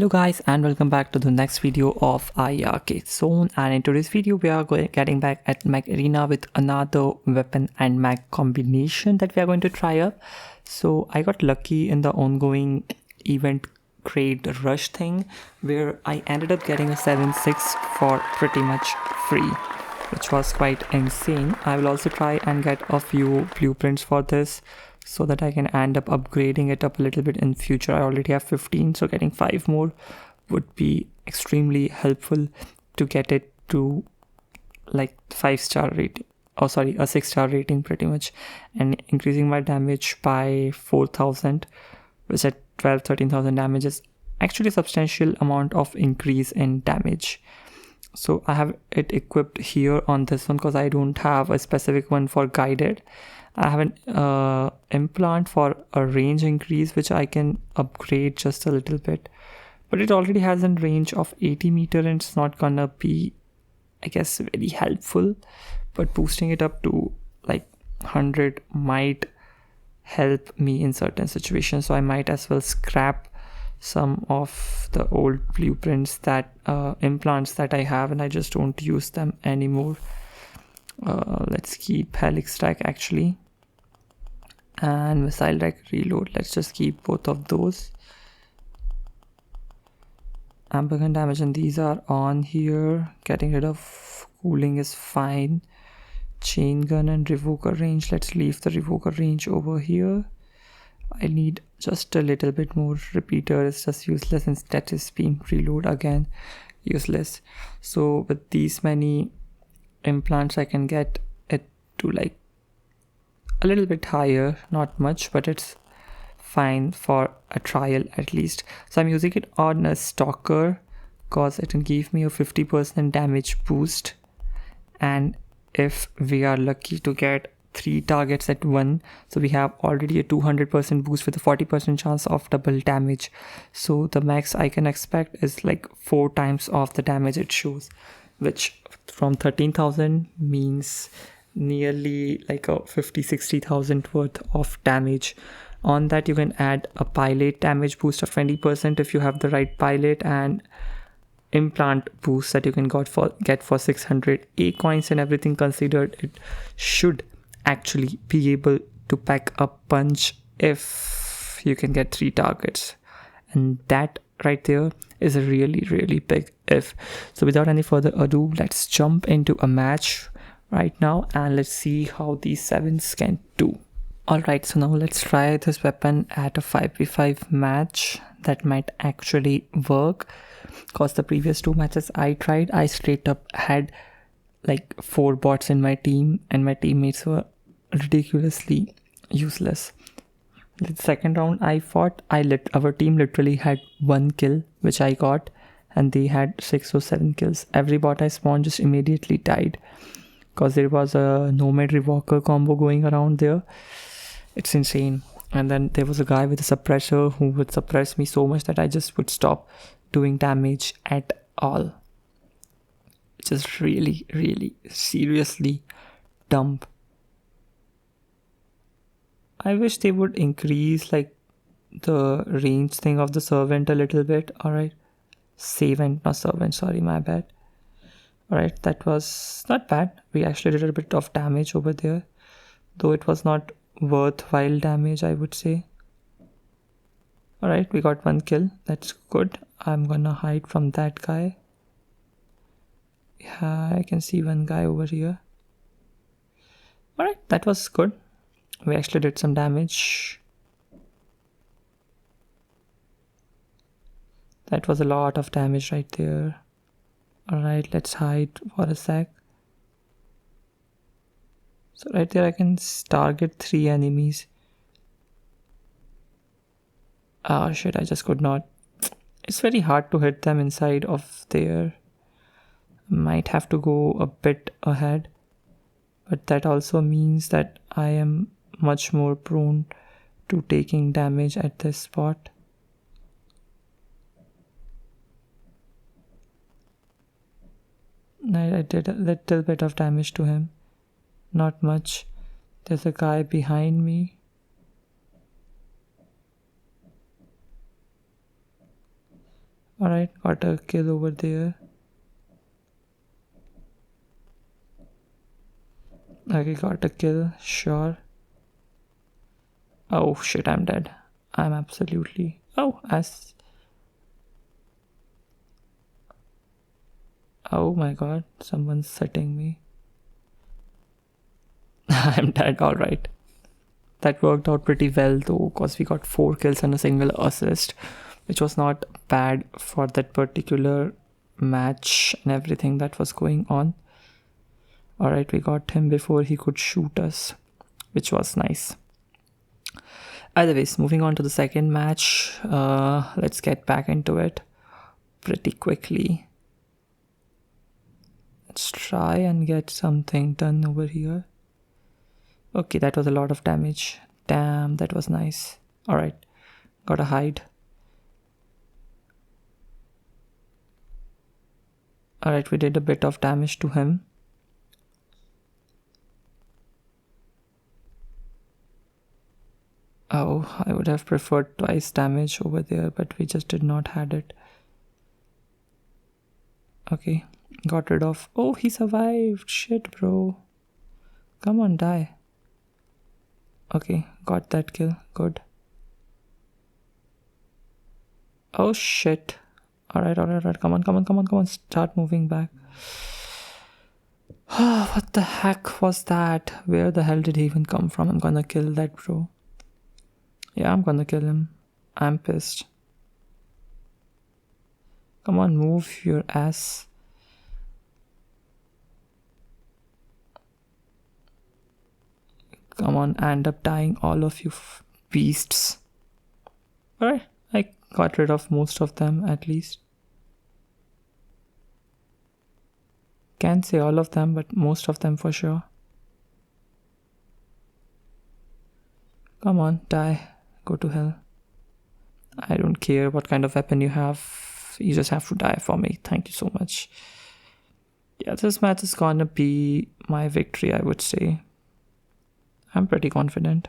Hello guys and welcome back to the next video of Arcade Zone, and in today's video we are getting back at Mech Arena with another weapon and mech combination that we are going to try up. So I got lucky in the ongoing event crate rush thing where I ended up getting a 7.6 for pretty much free, which was quite insane. I will also try and get a few blueprints for this so that I can end up upgrading it up a little bit in future. I already have 15, so getting 5 more would be extremely helpful to get it to like 5-star rating, or sorry, a 6-star rating pretty much, and increasing my damage by 4,000, which at 13,000 damage is actually a substantial amount of increase in damage. So I have it equipped here on this one because I don't have a specific one for guided. I have an implant for a range increase, which I can upgrade just a little bit, but it already has a range of 80 meters and it's not gonna be, I guess, very helpful, but boosting it up to like 100 might help me in certain situations. So I might as well scrap some of the old blueprints, that implants that I have, and I just don't use them anymore. Let's keep helix stack actually, and missile rack reload. Let's just keep both of those. Amber gun damage, and these are on here. Getting rid of cooling is fine. Chain gun and revoker range. Let's leave the revoker range over here. I need just a little bit more. Repeater is just useless, and status beam reload again useless. So with these many implants I can get it to like a little bit higher, not much, but it's fine for a trial at least. So I'm using it on a Stalker because it can give me a 50% damage boost, and if we are lucky to get 3 targets at 1, so we have already a 200% boost with a 40% chance of double damage. So the max I can expect is like 4 times of the damage it shows, which from 13,000 means nearly like a 50-60,000 worth of damage. On that you can add a pilot damage boost of 20% if you have the right pilot, and implant boost that you can get for 600 A coins, and everything considered, it should actually be able to pack a punch if you can get 3 targets, and that right there is a really big if. So without any further ado, let's jump into a match right now and let's see how these 7s can do. Alright, so now let's try this weapon at a 5v5 match. That might actually work, because the previous 2 matches I tried, I straight up had like 4 bots in my team and my teammates were ridiculously useless. The second round I fought, our team literally had 1 kill, which I got, and they had 6 or 7 kills. Every bot I spawned just immediately died because there was a nomad revoker combo going around there. It's insane. And then there was a guy with a suppressor who would suppress me so much that I just would stop doing damage at all. Just really seriously dumb. I wish they would increase like the range thing of the servant a little bit. Alright, savant, not servant, sorry, my bad. Alright, that was not bad. We actually did a bit of damage over there, though it was not worthwhile damage, I would say. Alright, we got 1 kill, that's good. I'm gonna hide from that guy. Yeah, I can see 1 guy over here. Alright, that was good. We actually did some damage. That was a lot of damage right there. Alright, let's hide for a sec. So right there I can target 3 enemies. Oh shit, I just could not. It's very hard to hit them inside of there. Might have to go a bit ahead, but that also means that I am much more prone to taking damage at this spot. I did a little bit of damage to him, not much. There's a guy behind me. Alright, got a kill over there. Okay, got a kill, sure. Oh shit, I'm dead. I'm absolutely... Oh my god, someone's setting me. I'm dead, alright. That worked out pretty well though, because we got 4 kills and a single assist, which was not bad for that particular match and everything that was going on. Alright, we got him before he could shoot us, which was nice. Either ways, moving on to the second match, let's get back into it pretty quickly. Let's try and get something done over here. Okay, that was a lot of damage. Damn, that was nice. Alright, gotta hide. Alright, we did a bit of damage to him. Oh, I would have preferred twice damage over there, but we just did not had it. Okay, got rid of... Oh, he survived. Shit, bro. Come on, die. Okay, got that kill. Good. Oh, shit. Alright. Come on. Start moving back. What the heck was that? Where the hell did he even come from? I'm gonna kill that bro. Yeah, I'm gonna kill him. I'm pissed. Come on, move your ass. Come on, end up dying, all of you beasts. Alright, I got rid of most of them at least. Can't say all of them, but most of them for sure. Come on, die. Go to hell. I don't care what kind of weapon you have. You just have to die for me. Thank you so much. Yeah, this match is gonna be my victory, I would say. I'm pretty confident.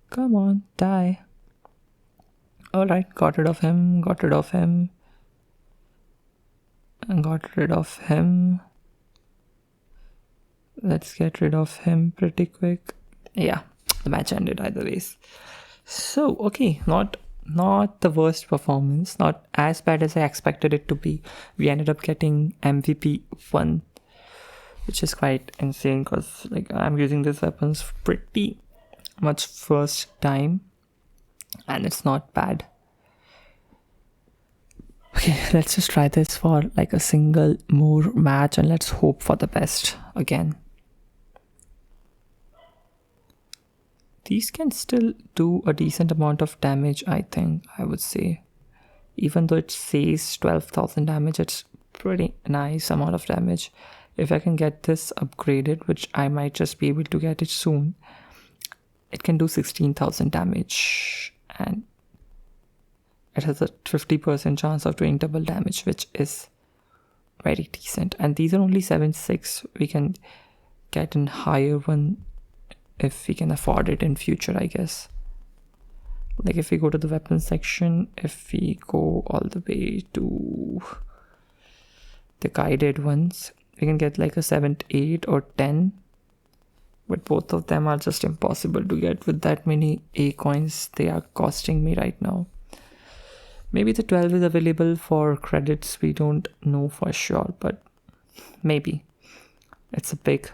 Come on, die. Alright, got rid of him. And got rid of him. Let's get rid of him pretty quick. Yeah, the match ended either ways. So, okay, not the worst performance. Not as bad as I expected it to be. We ended up getting MVP 1, which is quite insane because like I'm using these weapons pretty much first time and it's not bad. Okay, let's just try this for like a single more match and let's hope for the best again. These can still do a decent amount of damage, I think, I would say. Even though it says 12,000 damage, it's pretty nice amount of damage. If I can get this upgraded, which I might just be able to get it soon, it can do 16,000 damage and it has a 50% chance of doing double damage, which is very decent. And these are only 7.6. We can get a higher one if we can afford it in future, I guess. Like if we go to the weapons section, if we go all the way to the guided ones, we can get like a 7, 8 or 10. But both of them are just impossible to get with that many A coins they are costing me right now. Maybe the 12 is available for credits, we don't know for sure, but maybe. It's a big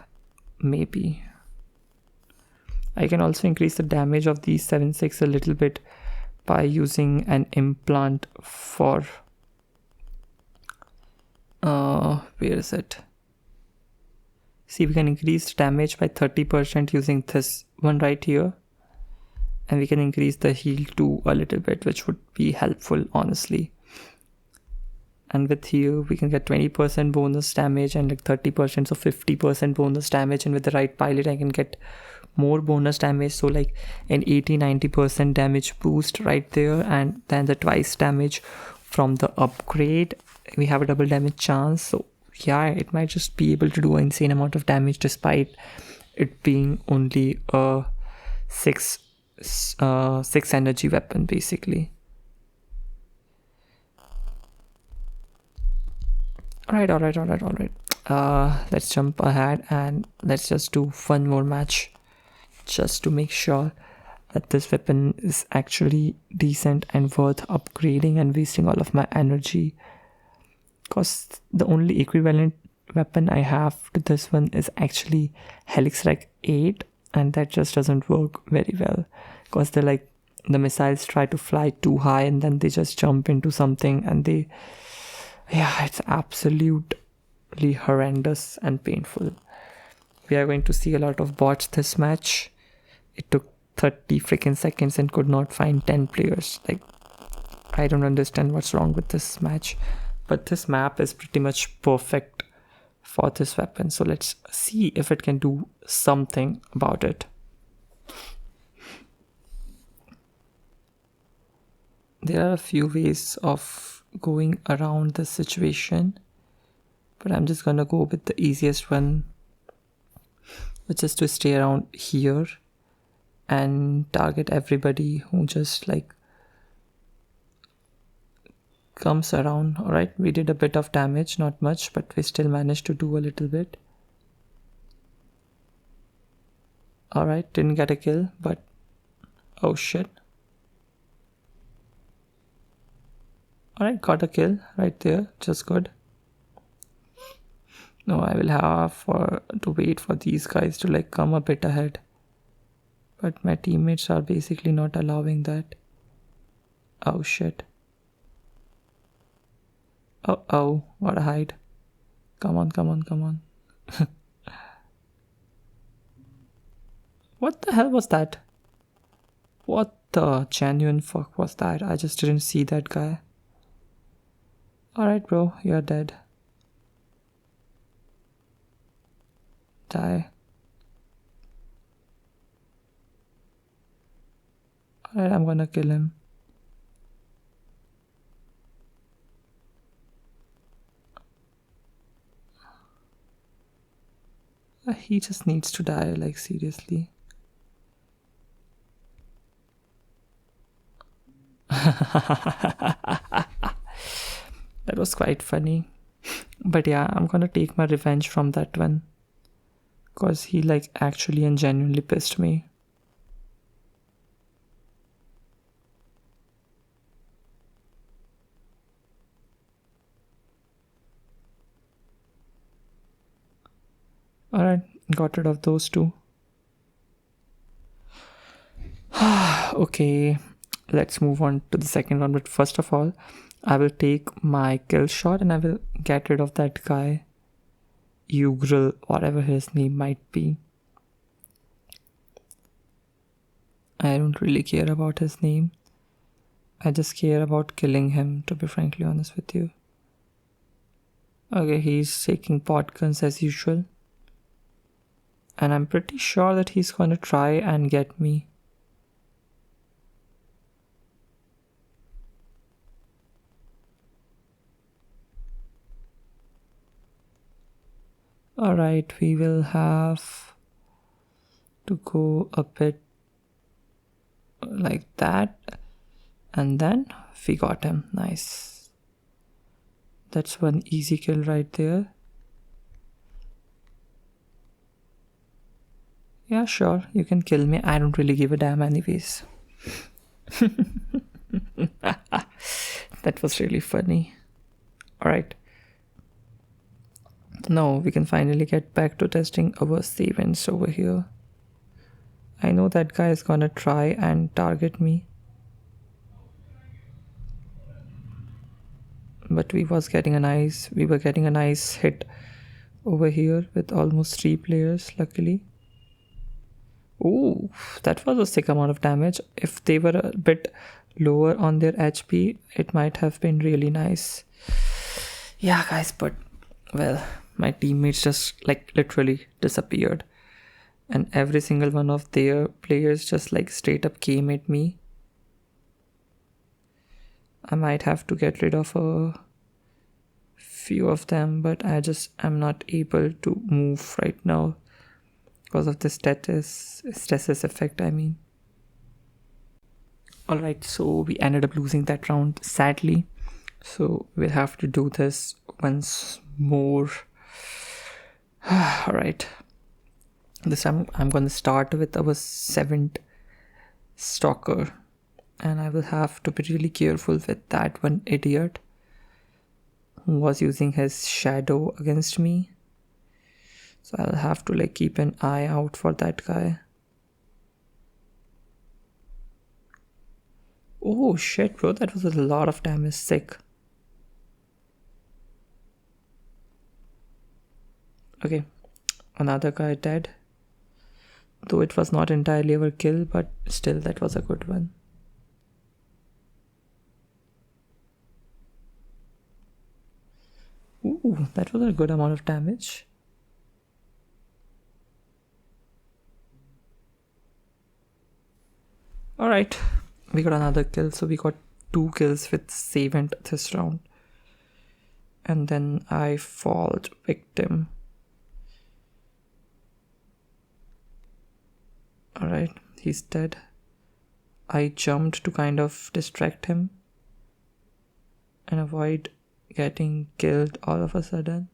maybe. I can also increase the damage of these 7.6 a little bit by using an implant for... where is it? See, we can increase damage by 30% using this one right here. And we can increase the heal too a little bit, which would be helpful, honestly. And with here, we can get 20% bonus damage and like 30%, so 50% bonus damage. And with the right pilot, I can get more bonus damage, so like an 80-90% damage boost right there. And then the twice damage from the upgrade, we have a double damage chance. So yeah, it might just be able to do an insane amount of damage despite it being only a 6 6 energy weapon basically. Alright. Let's jump ahead and let's just do one more match just to make sure that this weapon is actually decent and worth upgrading and wasting all of my energy. Because the only equivalent weapon I have to this one is actually Helix Rec 8, and that just doesn't work very well. Because they're like, the missiles try to fly too high and then they just jump into something and it's absolutely horrendous and painful. We are going to see a lot of bots this match. It took 30 freaking seconds and could not find 10 players. Like, I don't understand what's wrong with this match. But this map is pretty much perfect for this weapon. So let's see if it can do something about it. There are a few ways of going around this situation, but I'm just gonna go with the easiest one, which is to stay around here and target everybody who just like comes around. Alright, we did a bit of damage, not much, but we still managed to do a little bit. Alright, didn't get a kill, but oh shit. Alright, got a kill right there, just good. No, I will have to wait for these guys to like come a bit ahead. But my teammates are basically not allowing that. Oh shit. Oh, gotta hide. Come on. What the hell was that? What the genuine fuck was that? I just didn't see that guy. Alright bro, you're dead. Die. Alright, I'm gonna kill him. He just needs to die, like seriously. That was quite funny. But yeah, I'm gonna take my revenge from that one. Cause he like actually and genuinely pissed me. Alright, got rid of those two. Okay, let's move on to the second round. But first of all, I will take my kill shot and I will get rid of that guy. Ugril, whatever his name might be. I don't really care about his name. I just care about killing him, to be frankly honest with you. Okay, he's taking pot guns as usual. And I'm pretty sure that he's gonna try and get me. Alright, we will have to go a bit like that. And then we got him. Nice. That's one easy kill right there. Yeah, sure, you can kill me. I don't really give a damn anyways. That was really funny. Alright. Now we can finally get back to testing our savants over here. I know that guy is gonna try and target me. But we were getting a nice hit over here with almost 3 players, luckily. Ooh, that was a sick amount of damage. If they were a bit lower on their HP, it might have been really nice. Yeah, guys, but, well, my teammates just, like, literally disappeared. And every single one of their players just, like, straight up came at me. I might have to get rid of a few of them, but I'm not able to move right now. Because of the stasis effect, I mean. Alright, so we ended up losing that round, sadly. So we'll have to do this once more. Alright. This time I'm going to start with our 7th Stalker. And I will have to be really careful with that one idiot who was using his shadow against me. So I'll have to like keep an eye out for that guy. Oh shit, bro, that was a lot of damage. Sick. Okay, another guy dead. Though it was not entirely our kill, but still that was a good one. Ooh, that was a good amount of damage. Alright, we got another kill, so we got 2 kills with Savant this round. And then I fall victim. Alright, he's dead. I jumped to kind of distract him and avoid getting killed all of a sudden.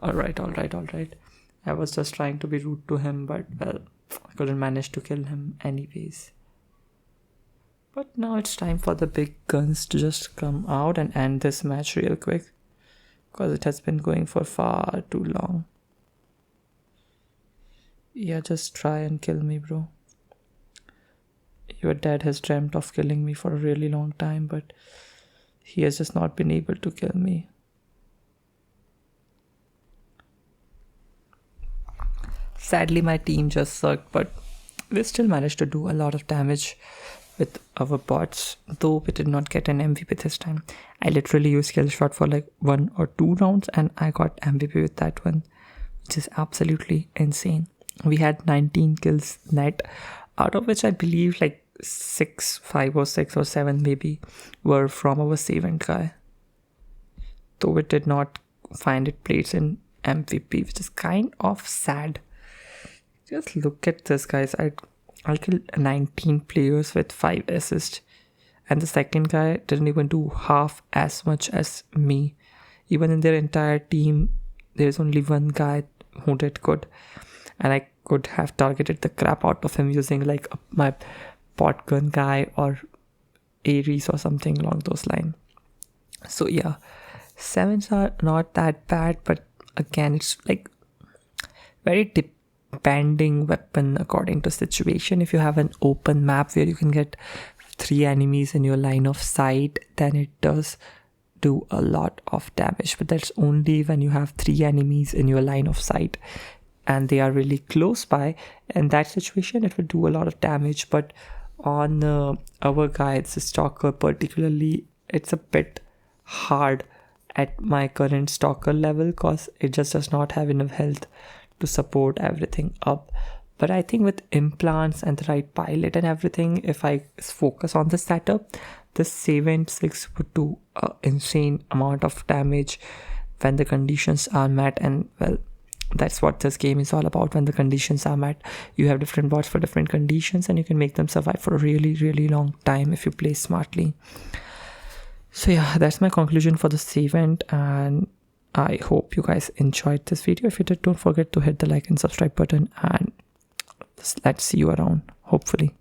Alright. I was just trying to be rude to him, but well, I couldn't manage to kill him anyways. But now it's time for the big guns to just come out and end this match real quick, because it has been going for far too long. Yeah, just try and kill me, bro. Your dad has dreamt of killing me for a really long time, but he has just not been able to kill me. Sadly, my team just sucked, but we still managed to do a lot of damage with our bots, though we did not get an MVP this time. I literally used kill shot for like 1 or 2 rounds and I got MVP with that one, which is absolutely insane. We had 19 kills net, out of which I believe like 5 or 6 or 7 maybe were from our Savant guy, though we did not find it placed in MVP, which is kind of sad. Just look at this, guys. I killed 19 players with 5 assists, and the second guy didn't even do half as much as me. Even in their entire team, there's only one guy who did good, and I could have targeted the crap out of him using like my bot gun guy or Ares or something along those lines. So yeah, 7s are not that bad, but again, it's like very depending weapon according to situation. If you have an open map where you can get 3 enemies in your line of sight, then it does do a lot of damage, but that's only when you have 3 enemies in your line of sight and they are really close by. In that situation, it will do a lot of damage. But on our guy, the Stalker particularly, it's a bit hard at my current Stalker level because it just does not have enough health to support everything up. But I think with implants and the right pilot and everything, if I focus on the setup, the Savant 6 would do an insane amount of damage when the conditions are met. And well, that's what this game is all about. When the conditions are met, you have different bots for different conditions and you can make them survive for a really, really long time if you play smartly. So yeah, that's my conclusion for the Savant, and I hope you guys enjoyed this video. If you did, don't forget to hit the like and subscribe button, and let's see you around, hopefully.